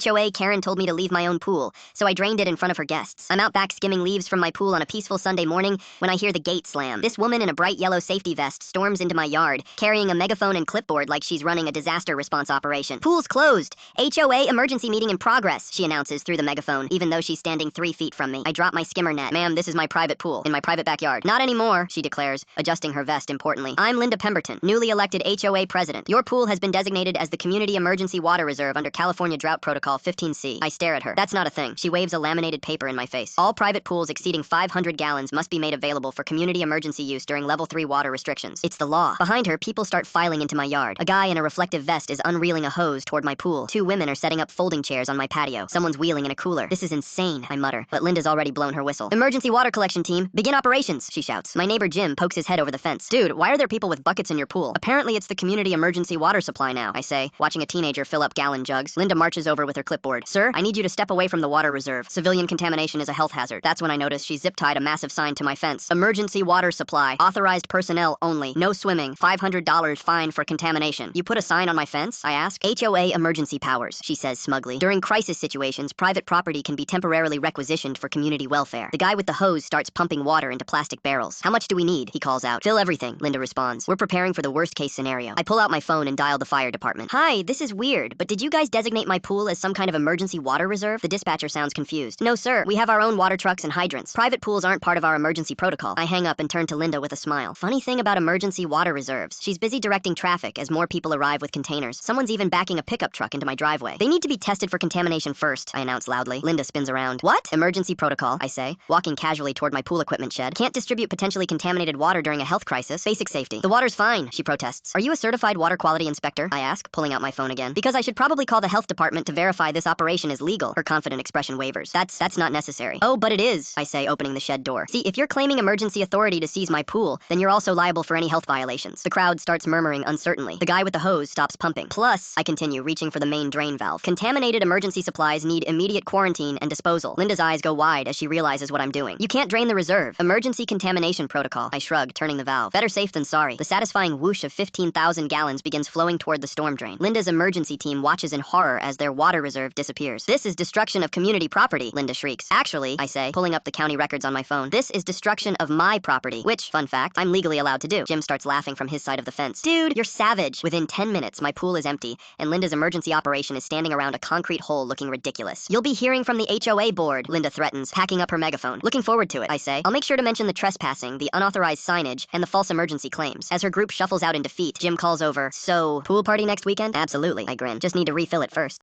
HOA Karen told me to leave my own pool, so I drained it in front of her guests. I'm out back skimming leaves from my pool on a peaceful Sunday morning when I hear the gate slam. This woman in a bright yellow safety vest storms into my yard, carrying a megaphone and clipboard like she's running a disaster response operation. Pool's closed. HOA emergency meeting in progress, she announces through the megaphone, even though she's standing 3 feet from me. I drop my skimmer net. Ma'am, this is my private pool, in my private backyard. Not anymore, she declares, adjusting her vest importantly. I'm Linda Pemberton, newly elected HOA president. Your pool has been designated as the Community Emergency Water Reserve under California Drought Protocol 15C. I stare at her. That's not a thing. She waves a laminated paper in my face. All private pools exceeding 500 gallons must be made available for community emergency use during level 3 water restrictions. It's the law. Behind her, people start filing into my yard. A guy in a reflective vest is unreeling a hose toward my pool. 2 women are setting up folding chairs on my patio. Someone's wheeling in a cooler. This is insane, I mutter, but Linda's already blown her whistle. Emergency water collection team, begin operations, she shouts. My neighbor Jim pokes his head over the fence. Dude, why are there people with buckets in your pool? Apparently it's the community emergency water supply now, I say, watching a teenager fill up gallon jugs. Linda marches over with her clipboard. Sir, I need you to step away from the water reserve. Civilian contamination is a health hazard. That's when I notice she zip-tied a massive sign to my fence. Emergency water supply. Authorized personnel only. No swimming. $500 fine for contamination. You put a sign on my fence? I ask. HOA emergency powers, she says smugly. During crisis situations, private property can be temporarily requisitioned for community welfare. The guy with the hose starts pumping water into plastic barrels. How much do we need? He calls out. Fill everything, Linda responds. We're preparing for the worst case scenario. I pull out my phone and dial the fire department. Hi, this is weird, but did you guys designate my pool as some kind of emergency water reserve? The dispatcher sounds confused. No, sir. We have our own water trucks and hydrants. Private pools aren't part of our emergency protocol. I hang up and turn to Linda with a smile. Funny thing about emergency water reserves. She's busy directing traffic as more people arrive with containers. Someone's even backing a pickup truck into my driveway. They need to be tested for contamination first, I announce loudly. Linda spins around. What? Emergency protocol, I say, walking casually toward my pool equipment shed. Can't distribute potentially contaminated water during a health crisis. Basic safety. The water's fine, she protests. Are you a certified water quality inspector? I ask, pulling out my phone again. Because I should probably call the health department to verify this operation is legal. Her confident expression wavers. That's not necessary. Oh, but it is, I say, opening the shed door. See, if you're claiming emergency authority to seize my pool, then you're also liable for any health violations. The crowd starts murmuring uncertainly. The guy with the hose stops pumping. Plus, I continue, reaching for the main drain valve. Contaminated emergency supplies need immediate quarantine and disposal. Linda's eyes go wide as she realizes what I'm doing. You can't drain the reserve. Emergency contamination protocol. I shrug, turning the valve. Better safe than sorry. The satisfying whoosh of 15,000 gallons begins flowing toward the storm drain. Linda's emergency team watches in horror as their water reserve disappears. This is destruction of community property, Linda shrieks. Actually, I say, pulling up the county records on my phone, this is destruction of my property, which, fun fact, I'm legally allowed to do. Jim starts laughing from his side of the fence. Dude, you're savage. Within 10 minutes, my pool is empty, and Linda's emergency operation is standing around a concrete hole looking ridiculous. You'll be hearing from the HOA board, Linda threatens, packing up her megaphone. Looking forward to it, I say. I'll make sure to mention the trespassing, the unauthorized signage, and the false emergency claims. As her group shuffles out in defeat, Jim calls over, so, pool party next weekend? Absolutely, I grin. Just need to refill it first.